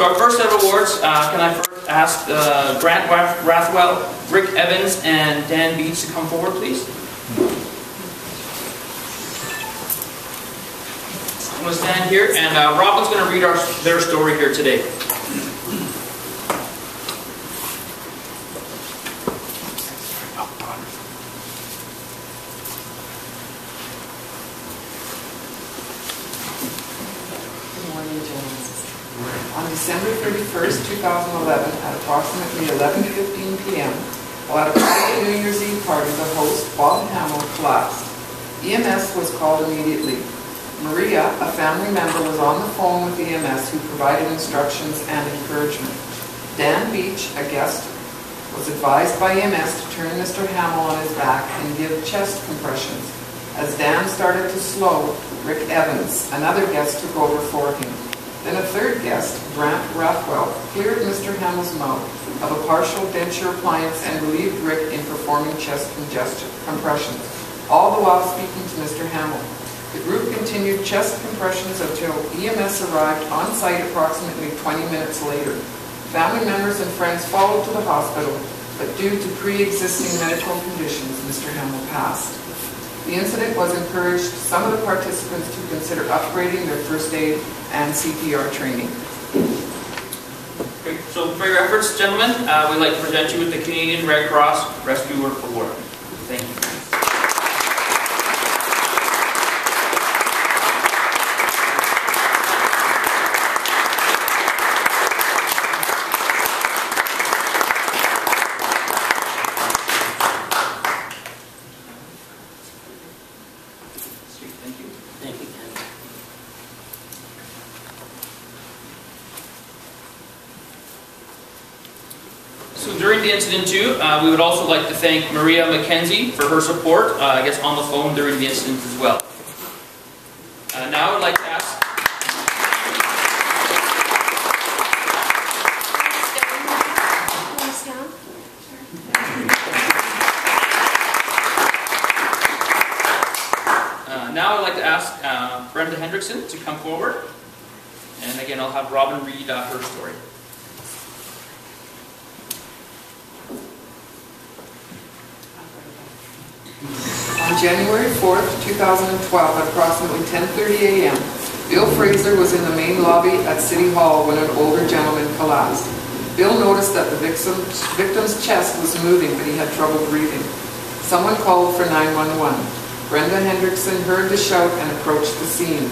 So our first set of awards, can I first ask Grant Rathwell, Rick Evans, and Dan Beach to come forward, please? I'm going to stand here, and Robin's going to read their story here today. On December 31st, 2011, at approximately 11:15 p.m., while at a private New Year's Eve party, the host, Bob Hamill, collapsed. EMS was called immediately. Maria, a family member, was on the phone with EMS, who provided instructions and encouragement. Dan Beach, a guest, was advised by EMS to turn Mr. Hamill on his back and give chest compressions. As Dan started to slow, Rick Evans, another guest, took over for him. Then a third guest, Grant Rathwell, cleared Mr. Hamill's mouth of a partial denture appliance and relieved Rick in performing chest compressions, all the while speaking to Mr. Hamill. The group continued chest compressions until EMS arrived on site approximately 20 minutes later. Family members and friends followed to the hospital, but due to pre-existing medical conditions, Mr. Hamill passed. The incident was encouraged some of the participants to consider upgrading their first aid and CPR training. Great. So for your efforts, gentlemen, we'd like to present you with the Canadian Red Cross Rescuer Award. Thank you. So during the incident too, we would also like to thank Maria McKenzie for her support, I guess on the phone during the incident as well. Now I would like to ask... Now I'd like to ask Brenda Hendrickson to come forward. And again, I'll have Robin read her story. On January 4th, 2012, at approximately 10:30 a.m., Bill Fraser was in the main lobby at City Hall when an older gentleman collapsed. Bill noticed that the victim's chest was moving, but he had trouble breathing. Someone called for 911. Brenda Hendrickson heard the shout and approached the scene.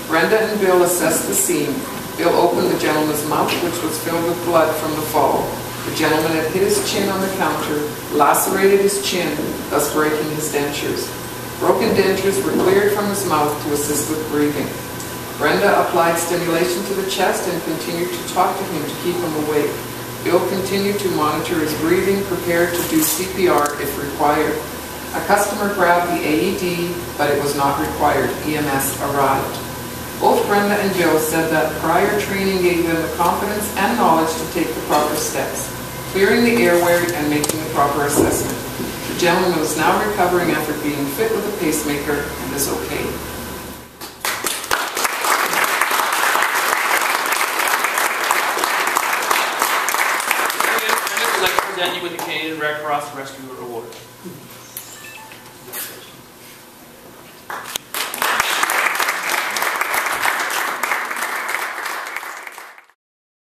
Brenda and Bill assessed the scene. Bill opened the gentleman's mouth, which was filled with blood from the fall. The gentleman had hit his chin on the counter, lacerated his chin, thus breaking his dentures. Broken dentures were cleared from his mouth to assist with breathing. Brenda applied stimulation to the chest and continued to talk to him to keep him awake. Bill continued to monitor his breathing, prepared to do CPR if required. A customer grabbed the AED, but it was not required. EMS arrived. Both Brenda and Bill said that prior training gave them the confidence and knowledge to take the proper steps, clearing the airway and making the proper assessment. The gentleman was now recovering after being fit with a pacemaker and is okay. I'd like to present you with the Canadian Red Cross Rescuer Award.